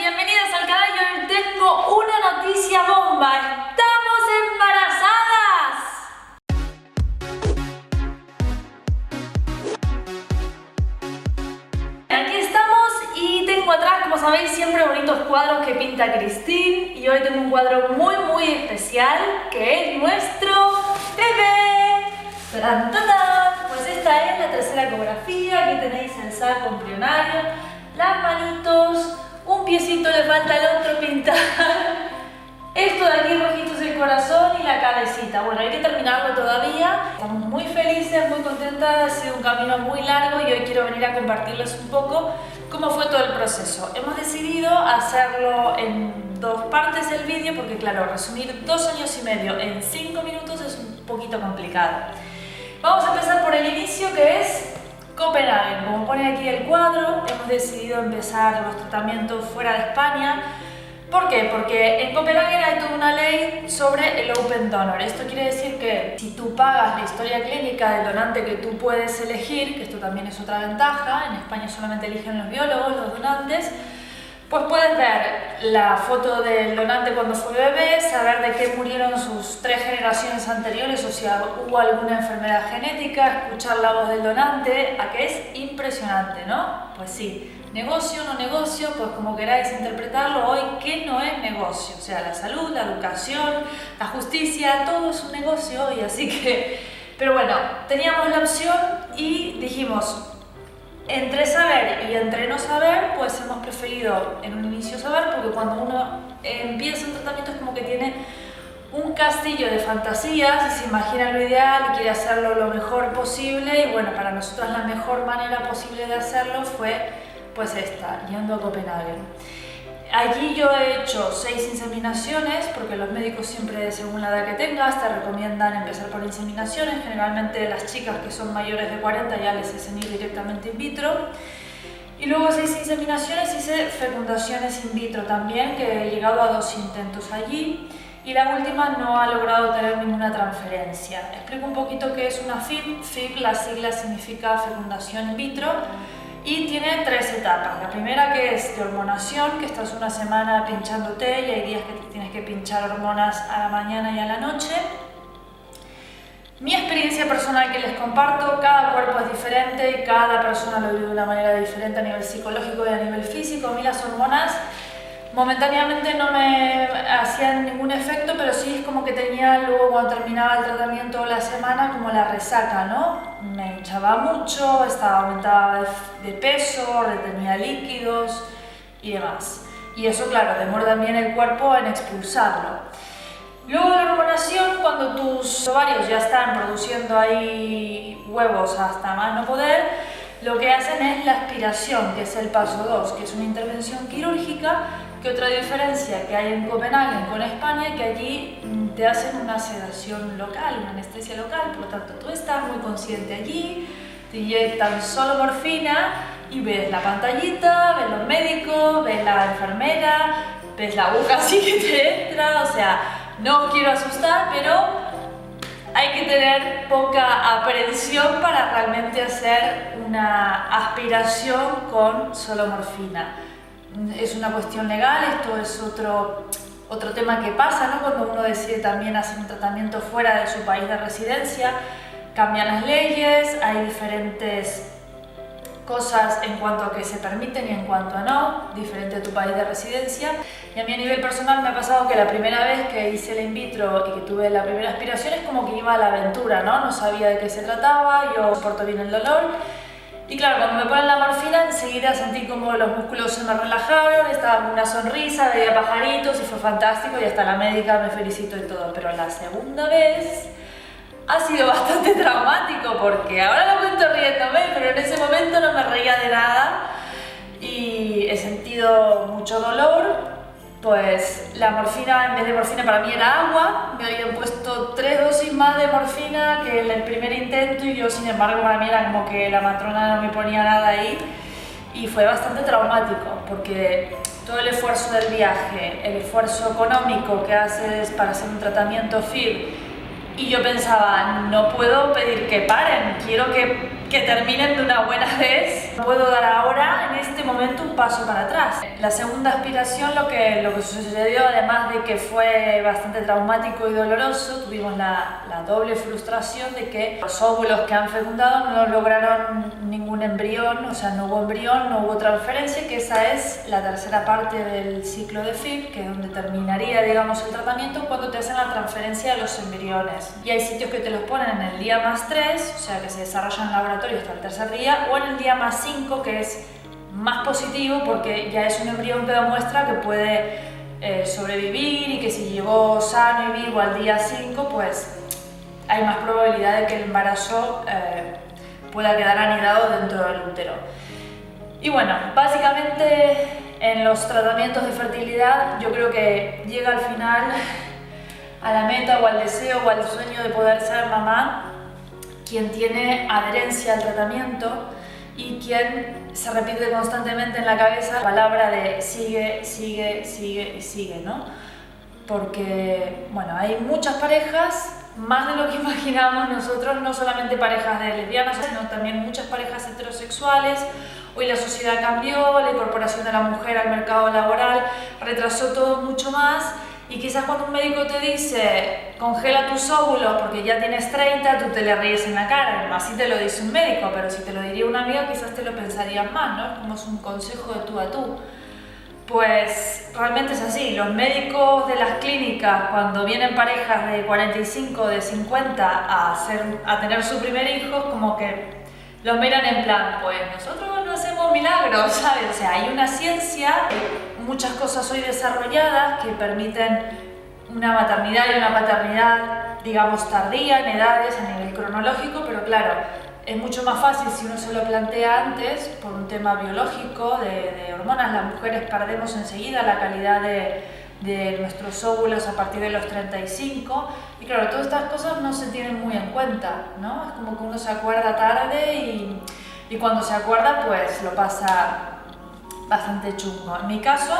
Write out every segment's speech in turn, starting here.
bienvenidos al canal. Yo hoy tengo una noticia bomba. ¡Estamos embarazadas! Aquí estamos y tengo atrás, como sabéis, siempre bonitos cuadros que pinta Christine. Y hoy tengo un cuadro muy especial, que es nuestro bebé. ¡Tarán, tarán! Pues esta es la tercera ecografía. Aquí tenéis el saco embrionario, las manitos, un piecito le falta al otro pintar. Esto de aquí rojito es el corazón y la cabecita. Bueno, hay que terminarlo todavía. Estamos muy felices, muy contentas. Ha sido un camino muy largo y hoy quiero venir a compartirles un poco cómo fue todo el proceso. Hemos decidido hacerlo en dos partes el vídeo porque, claro, resumir 2 años y medio en 5 minutos es un poquito complicado. Vamos a empezar por el inicio, que es Copenhague. Como pone aquí el cuadro, hemos decidido empezar los tratamientos fuera de España. ¿Por qué? Porque en Copenhague hay toda una ley sobre el Open Donor. Esto quiere decir que si tú pagas la historia clínica del donante que tú puedes elegir, que esto también es otra ventaja, en España solamente eligen los biólogos, los donantes, pues puedes ver la foto del donante cuando fue bebé, saber de qué murieron sus 3 generaciones anteriores o si hubo alguna enfermedad genética, escuchar la voz del donante, a que es impresionante, ¿no? Pues sí, negocio, no negocio, pues como queráis interpretarlo hoy, ¿qué no es negocio? O sea, la salud, la educación, la justicia, todo es un negocio hoy, así que... Pero bueno, teníamos la opción y dijimos, entre saber y entre no saber, pues hemos preferido en un inicio saber, porque cuando uno empieza un tratamiento es como que tiene un castillo de fantasías y se imagina lo ideal y quiere hacerlo lo mejor posible, y bueno, para nosotros la mejor manera posible de hacerlo fue pues esta, yendo a Copenhague. Allí yo he hecho 6 inseminaciones, porque los médicos siempre, según la edad que tengas, te recomiendan empezar por inseminaciones. Generalmente las chicas que son mayores de 40 ya les hacen ir directamente in vitro. Y luego 6 inseminaciones, hice fecundaciones in vitro también, que he llegado a 2 intentos allí. Y la última no ha logrado tener ninguna transferencia. Explico un poquito qué es una FIV. FIV, la sigla significa fecundación in vitro. Y tiene 3 etapas. La primera, que es de hormonación, que estás una semana pinchándote y hay días que te tienes que pinchar hormonas a la mañana y a la noche. Mi experiencia personal que les comparto, cada cuerpo es diferente y cada persona lo vive de una manera diferente a nivel psicológico y a nivel físico. A mí las hormonas momentáneamente no me hacían ningún efecto, pero sí es como que tenía luego, cuando terminaba el tratamiento la semana, como la resaca, ¿no? Me hinchaba mucho, aumentaba de peso, retenía líquidos y demás. Y eso, claro, demora también el cuerpo en expulsarlo. Luego de la hormonación, cuando tus ovarios ya están produciendo ahí huevos hasta más no poder, lo que hacen es la aspiración, que es el paso 2, que es una intervención quirúrgica. Que otra diferencia que hay en Copenhague con España, que allí te hacen una sedación local, una anestesia local, por lo tanto tú estás muy consciente allí, te inyectan solo morfina y ves la pantallita, ves los médicos, ves la enfermera, ves la aguja así que te entra, o sea, no os quiero asustar, pero hay que tener poca aprensión para realmente hacer una aspiración con solo morfina. Es una cuestión legal, esto es otro tema que pasa, ¿no? Cuando uno decide también hacer un tratamiento fuera de su país de residencia, cambian las leyes, hay diferentes cosas en cuanto a que se permiten y en cuanto a no, diferente a tu país de residencia. Y a mí a nivel personal me ha pasado que la primera vez que hice el in vitro y que tuve la primera aspiración es como que iba a la aventura, ¿no? No sabía de qué se trataba, yo soporto bien el dolor. Y claro, cuando me ponen la morfina, enseguida sentí como los músculos se me relajaron, estaba con una sonrisa, veía pajaritos y fue fantástico y hasta la médica me felicitó y todo. Pero la segunda vez ha sido bastante traumático porque ahora lo cuento riéndome, pero en ese momento no me reía de nada y he sentido mucho dolor. Pues la morfina, en vez de morfina, para mí era agua. Me habían puesto 3 dosis más de morfina que en el primer intento y yo, sin embargo, para mí era como que la matrona no me ponía nada ahí y fue bastante traumático porque todo el esfuerzo del viaje, el esfuerzo económico que haces para hacer un tratamiento FIV, y yo pensaba, no puedo pedir que paren, quiero que que terminen de una buena vez. Puedo dar ahora, en este momento, un paso para atrás. La segunda aspiración, lo que sucedió, además de que fue bastante traumático y doloroso, tuvimos la doble frustración de que los óvulos que han fecundado no lograron ningún embrión, o sea, no hubo embrión, no hubo transferencia, que esa es la tercera parte del ciclo de FIP, que es donde terminaría, digamos, el tratamiento cuando te hacen la transferencia de los embriones. Y hay sitios que te los ponen en el día +3, o sea, que se desarrollan en laboratorio hasta el tercer día, o en el día +5, que es más positivo porque ya es un embrión que demuestra que puede sobrevivir y que si llegó sano y vivo al día 5, pues hay más probabilidad de que el embarazo pueda quedar anidado dentro del útero. Y bueno, básicamente en los tratamientos de fertilidad yo creo que llega al final a la meta o al deseo o al sueño de poder ser mamá quien tiene adherencia al tratamiento y quien se repite constantemente en la cabeza la palabra de sigue, sigue, sigue y sigue, ¿no? Porque, bueno, hay muchas parejas, más de lo que imaginamos nosotros, no solamente parejas de lesbianas, sino también muchas parejas heterosexuales. Hoy la sociedad cambió, la incorporación de la mujer al mercado laboral retrasó todo mucho más. Y quizás cuando un médico te dice congela tus óvulos porque ya tienes 30, tú te le ríes en la cara. Así te lo dice un médico, pero si te lo diría una amiga quizás te lo pensarías más, ¿no? Como es un consejo de tú a tú. Pues realmente es así. Los médicos de las clínicas, cuando vienen parejas de 45, de 50 a tener su primer hijo, como que los miran en plan, pues nosotros no hacemos milagros, ¿sabes? O sea, hay una ciencia, muchas cosas hoy desarrolladas que permiten una maternidad y una paternidad, digamos, tardía en edades a nivel cronológico, pero claro, es mucho más fácil si uno se lo plantea antes por un tema biológico, de hormonas. Las mujeres perdemos enseguida la calidad de nuestros óvulos a partir de los 35 y claro, todas estas cosas no se tienen muy en cuenta, ¿no? Es como que uno se acuerda tarde y cuando se acuerda pues lo pasa bastante chungo. En mi caso,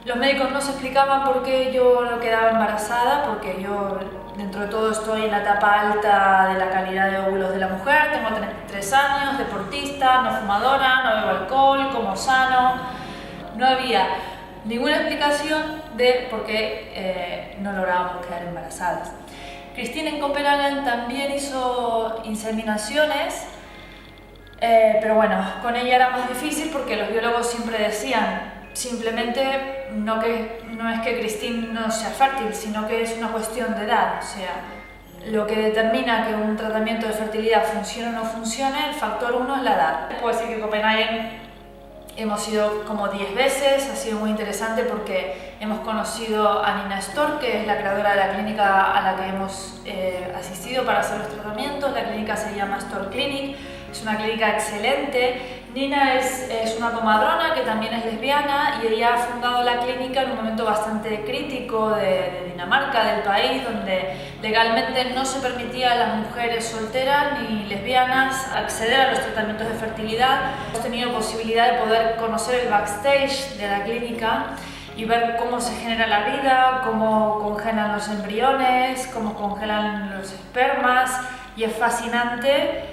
los médicos no se explicaban por qué yo no quedaba embarazada, porque yo dentro de todo estoy en la etapa alta de la calidad de óvulos de la mujer, tengo 33 años, deportista, no fumadora, no bebo alcohol, como sano, no había ninguna explicación de por qué no lográbamos quedar embarazadas. Cristina en Copenhague también hizo inseminaciones, pero bueno, con ella era más difícil porque los biólogos siempre decían simplemente no es que Cristina no sea fértil, sino que es una cuestión de edad. O sea, lo que determina que un tratamiento de fertilidad funcione o no funcione, el factor 1 es la edad. Puedo decir que Copenhague hemos ido como 10 veces, ha sido muy interesante porque hemos conocido a Nina Stork, que es la creadora de la clínica a la que hemos asistido para hacer los tratamientos. La clínica se llama Stork Clinic, es una clínica excelente. Nina es una comadrona que también es lesbiana y ella ha fundado la clínica en un momento bastante crítico de Dinamarca, del país, donde legalmente no se permitía a las mujeres solteras ni lesbianas acceder a los tratamientos de fertilidad. Hemos tenido posibilidad de poder conocer el backstage de la clínica y ver cómo se genera la vida, cómo congelan los embriones, cómo congelan los espermas, y es fascinante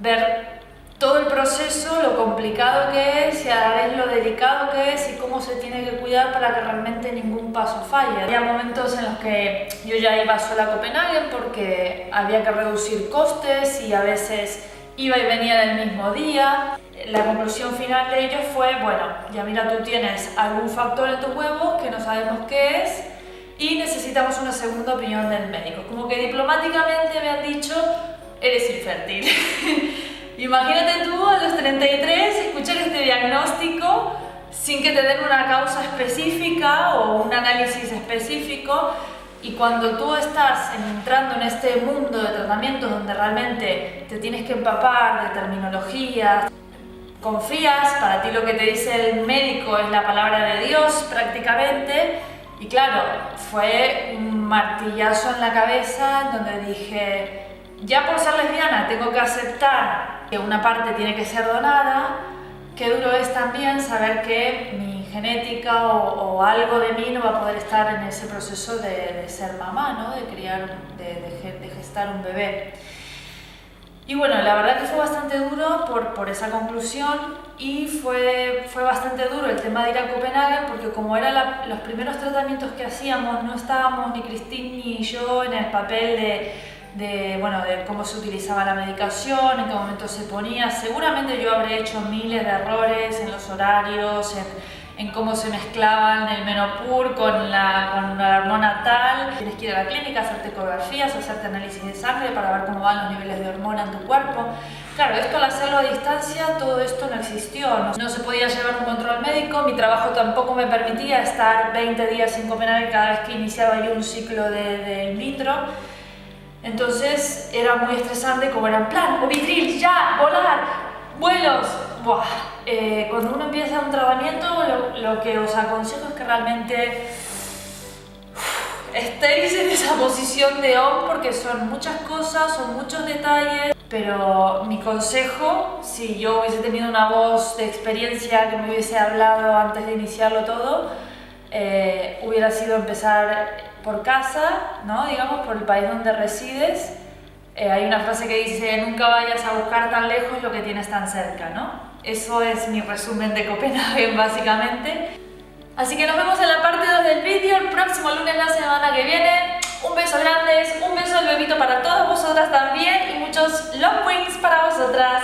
ver todo el proceso, lo complicado que es y a la vez lo delicado que es y cómo se tiene que cuidar para que realmente ningún paso falle. Había momentos en los que yo ya iba sola a Copenhague porque había que reducir costes y a veces iba y venía en el mismo día. La conclusión final de ello fue, bueno, ya mira, tú tienes algún factor en tus huevos que no sabemos qué es y necesitamos una segunda opinión del médico. Como que diplomáticamente me han dicho, eres infértil. Imagínate tú a los 33 escuchar este diagnóstico sin que te den una causa específica o un análisis específico, y cuando tú estás entrando en este mundo de tratamientos donde realmente te tienes que empapar de terminología, confías, para ti lo que te dice el médico es la palabra de Dios prácticamente, y claro, fue un martillazo en la cabeza donde dije, ya por ser lesbiana tengo que aceptar que una parte tiene que ser donada. Qué duro es también saber que mi genética o algo de mí no va a poder estar en ese proceso de ser mamá, ¿no? De criar, de gestar un bebé. Y bueno, la verdad que fue bastante duro por esa conclusión y fue bastante duro el tema de ir a Copenhague porque como eran los primeros tratamientos que hacíamos, no estábamos ni Christine ni yo en el papel de cómo se utilizaba la medicación, en qué momento se ponía. Seguramente yo habré hecho miles de errores en los horarios, en cómo se mezclaban el Menopur con la hormona tal. Tienes que ir a la clínica, hacerte ecografías, hacerte análisis de sangre para ver cómo van los niveles de hormona en tu cuerpo. Claro, esto al hacerlo a distancia, todo esto no existió. No se podía llevar un control médico, mi trabajo tampoco me permitía estar 20 días en Copenhague cada vez que iniciaba yo un ciclo de in vitro. Entonces era muy estresante, como era en plan, Ovitril, ya, volar, vuelos. Buah. Cuando uno empieza un tratamiento, lo que os aconsejo es que realmente estéis en esa posición de OM porque son muchas cosas, son muchos detalles, pero mi consejo, si yo hubiese tenido una voz de experiencia que me hubiese hablado antes de iniciarlo todo, hubiera sido empezar por casa, ¿no? Digamos, por el país donde resides. Hay una frase que dice, nunca vayas a buscar tan lejos lo que tienes tan cerca, ¿no? Eso es mi resumen de Copenhague, básicamente. Así que nos vemos en la parte 2 del vídeo, el próximo lunes, la semana que viene. Un beso grande, un beso del bebito para todas vosotras también y muchos love wings para vosotras.